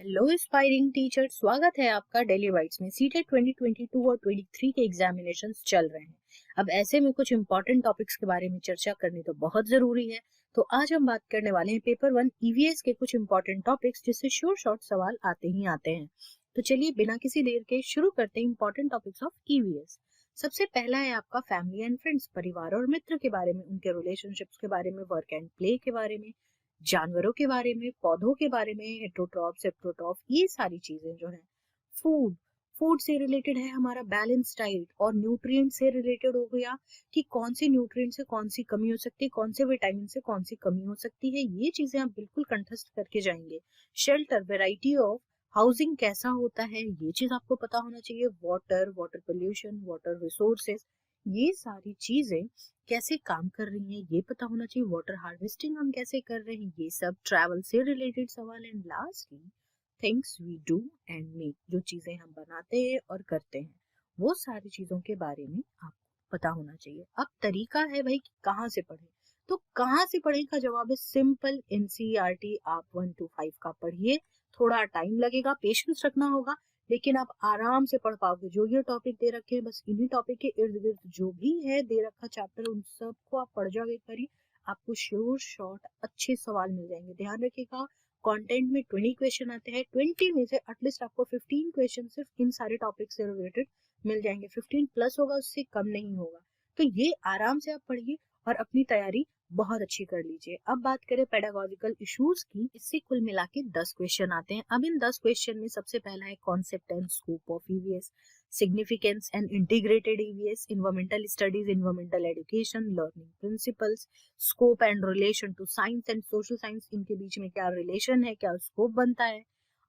Hello aspiring teacher, स्वागत है आपका डेली वाइट्स में। सीटेट 2022 और 23 के एग्जामिनेशंस चल रहे हैं। अब ऐसे में कुछ इंपॉर्टेंट टॉपिक्स के बारे में चर्चा करनी तो बहुत जरूरी है। तो आज हम बात करने वाले हैं पेपर 1 ईवीएस के कुछ इंपॉर्टेंट टॉपिक्स जिससे श्योर शॉर्ट सवाल आते ही आते हैं। तो चलिए बिना किसी देर के शुरू करते हैं इंपॉर्टेंट टॉपिक्स ऑफ ईवीएस। सबसे पहला है आपका फैमिली एंड फ्रेंड्स, परिवार और मित्र के बारे में, उनके रिलेशनशिप्स के बारे में, वर्क एंड प्ले के बारे में, जानवरों के बारे में, पौधों के बारे में, हेटरोट्रॉफ सेप्ट्रोट्रॉफ, ये सारी चीजें जो है। फूड, फूड से रिलेटेड है हमारा बैलेंस डाइट, और न्यूट्रिएंट से रिलेटेड हो गया कि कौन से न्यूट्रिएंट से कौन सी कमी हो सकती है, कौन से विटामिन से कौन सी कमी हो सकती है, ये चीजें आप बिल्कुल कंठस्थ करके जाएंगे। शेल्टर, वेराइटी ऑफ हाउसिंग कैसा होता है, ये चीज आपको पता होना चाहिए। Water, water pollution, water resources, ये सारी चीजें कैसे काम कर रही हैं ये पता होना चाहिए। वाटर हार्वेस्टिंग हम कैसे कर रहे हैं, ये सब ट्रैवल से रिलेटेड सवाल। And lastly things we do and make, जो चीजें हम बनाते हैं और करते हैं, वो सारी चीजों के बारे में आपको पता होना चाहिए। अब तरीका है भाई कि कहाँ से पढ़े, तो कहाँ से पढ़े का जवाब है सिंपल, एनसीईआरटी आप 1 to 5 का पढ़िए। थोड़ा टाइम लगेगा, पेशेंस रखना होगा, लेकिन आप आराम से पढ़ पाओगे। जो ये टॉपिक दे रखे हैं, बस इन्हीं टॉपिक के इर्द गिर्द जो भी है दे रखा चैप्टर, उन सबको आप पढ़ जाओगे करीब, आपको श्योर शॉर्ट अच्छे सवाल मिल जाएंगे। ध्यान रखिएगा, कंटेंट में 20 क्वेश्चन आते हैं, 20 में से एटलीस्ट आपको 15 क्वेश्चन सिर्फ इन सारे टॉपिक से रिलेटेड मिल जाएंगे। 15 प्लस होगा, उससे कम नहीं होगा। तो ये आराम से आप पढ़िए और अपनी तैयारी बहुत अच्छी कर लीजिए। अब बात करें पेडागोजिकल इश्यूज की, इससे कुल मिला के 10 क्वेश्चन आते हैं। अब इन 10 क्वेश्चन में सबसे पहला है concept and scope of EVS, significance and integrated EVS, environmental studies, environmental education, learning principles, scope and relation to science and social science, इनके बीच में क्या रिलेशन है, क्या स्कोप बनता है,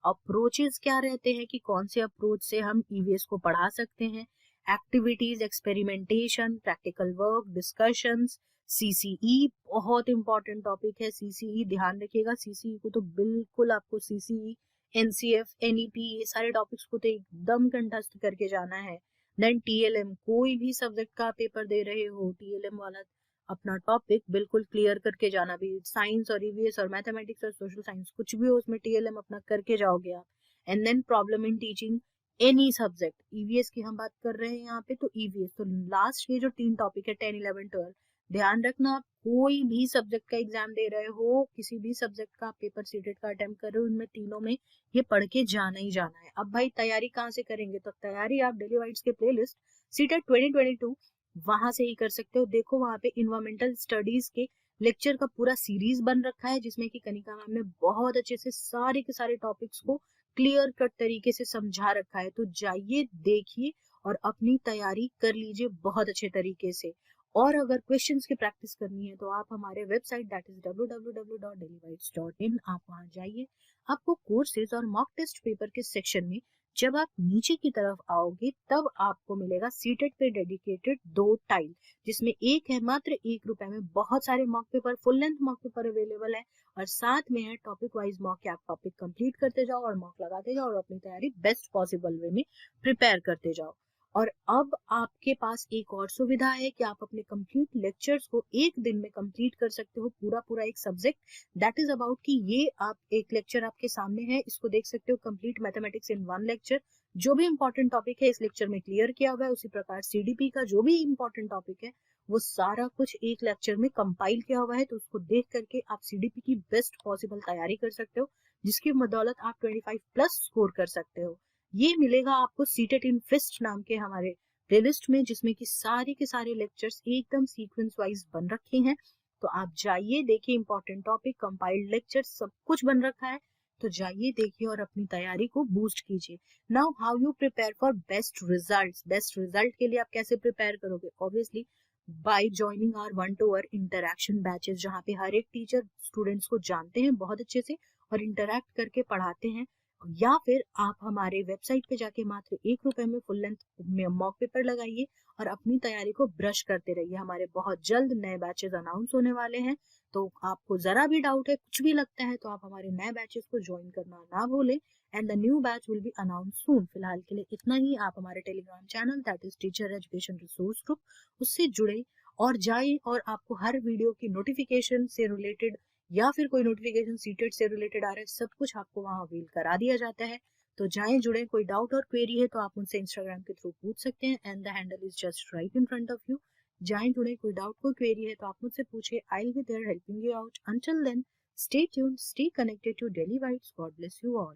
अप्रोचेस क्या रहते हैं कि कौन से अप्रोच से हम ईवीएस को पढ़ा सकते हैं, activities, experimentation, practical work, discussions, CCE बहुत इंपॉर्टेंट टॉपिक है। सीसीई ध्यान रखिएगा, सीसीई को तो बिल्कुल आपको सीसीई, एनसीएफ, एनईपी, ये सारे टॉपिक्स को तो एकदम कंठस्थ करके जाना है। देन टीएलएम, कोई भी सब्जेक्ट का पेपर दे रहे हो, टीएलएम वाला अपना टॉपिक बिल्कुल क्लियर करके जाना। भी साइंस और ईवीएस और मैथमेटिक्स और सोशल साइंस कुछ भी हो, उसमें टीएलएम अपना करके जाओगे आप। And then problem in teaching any subject, EVS की हम बात कर रहे हैं यहाँ पे, तो ईवीएस तो लास्ट ये जो 3 टॉपिक है 10, 11, 12, ध्यान रखना। आप कोई भी सब्जेक्ट का एग्जाम दे रहे हो, किसी भी सब्जेक्ट का पेपर सीटेट का अटेम्प्ट कर रहे हो, उनमें तीनों में ये पढ़ के जाना ही जाना है। अब भाई तैयारी कहाँ से करेंगे, तो तैयारी आप डेली वाइट्स के प्लेलिस्ट सीटेट 2022 वहां से ही कर सकते हो। देखो वहां पे इन्वायरमेंटल स्टडीज के लेक्चर का पूरा सीरीज बन रखा है, जिसमें कि कनिका मैम ने बहुत अच्छे से सारे के सारे टॉपिक्स को क्लियर कट तरीके से समझा रखा है। तो जाइए, देखिए और अपनी तैयारी कर लीजिए बहुत अच्छे तरीके से। और अगर क्वेश्चंस की प्रैक्टिस करनी है तो आप हमारे वेबसाइट दैट इज www.dailybytes.in, आप वहां जाइए। आपको कोर्सेज और मॉक टेस्ट पेपर के सेक्शन में जब आप नीचे की तरफ आओगे तब आपको मिलेगा सीटेट पे डेडिकेटेड 2 टाइल, जिसमें एक है मात्र ₹1 में, बहुत सारे mock paper, full length mock paper available है, और साथ में है टॉपिक वाइज मॉक के। आप टॉपिक कंप्लीट करते जाओ और मॉक लगाते जाओ और अपनी तैयारी बेस्ट पॉसिबल वे में प्रिपेयर करते जाओ। और अब आपके पास एक और सुविधा है कि आप अपने कंप्लीट लेक्चर्स को एक दिन में कंप्लीट कर सकते हो, पूरा पूरा एक सब्जेक्ट। दैट इज अबाउट कि ये आप एक लेक्चर आपके सामने है, इसको देख सकते हो, कंप्लीट मैथमेटिक्स इन 1 लेक्चर। जो भी इंपॉर्टेंट टॉपिक है इस लेक्चर में क्लियर किया हुआ है, उसी प्रकार सीडीपी का जो भी इंपॉर्टेंट टॉपिक है वो सारा कुछ एक लेक्चर में कंपाइल किया हुआ है। तो उसको देख करके आप सीडीपी की बेस्ट पॉसिबल तैयारी कर सकते हो, जिसकी बदौलत आप 25 प्लस स्कोर कर सकते हो। ये मिलेगा आपको सीटेट इन फिस्ट नाम के हमारे प्लेलिस्ट में, जिसमें कि सारे के सारे लेक्चर्स एकदम सीक्वेंस वाइज बन रखे हैं। तो आप जाइए, देखिए, इंपॉर्टेंट टॉपिक, कंपाइल्ड लेक्चर, सब कुछ बन रखा है। तो जाइए, देखिए और अपनी तैयारी को बूस्ट कीजिए। Now how you prepare for best results, best result के लिए आप कैसे प्रिपेयर करोगे, obviously by joining our 1 to 1 interaction batches, जहाँ पे हर एक टीचर स्टूडेंट्स को जानते हैं बहुत अच्छे से और इंटरैक्ट करके पढ़ाते हैं। या फिर आप हमारे वेबसाइट पे जाके मात्र ₹1 में फुल लेंथ में मॉक पेपर लगाइए और अपनी तैयारी को ब्रश करते रहिए। हमारे बहुत जल्द नए बैचेस अनाउंस होने वाले हैं, तो आपको जरा भी डाउट है, कुछ भी लगता है, तो आप हमारे नए बैचेस को ज्वाइन करना ना भूलें। And the new batch will be announce सून। फिलहाल के लिए इतना ही। आप हमारे Telegram channel that is teacher education resource group, उससे जुड़े और जाए, और आपको हर वीडियो की नोटिफिकेशन से रिलेटेड या फिर कोई नोटिफिकेशन सीटेट से रिलेटेड आ रहा है, सब कुछ आपको वहाँ अवेल करा दिया जाता है। तो जाएं, जुड़े। कोई डाउट और क्वेरी है तो आप उनसे इंस्टाग्राम के थ्रू पूछ सकते हैं, and the handle is just right in front of you. जाएं, जुड़े। कोई डाउट कोई क्वेरी है तो आप मुझसे पूछे, I will be there helping you out. Until then, stay tuned, stay connected to Daily Vibes. God bless you all.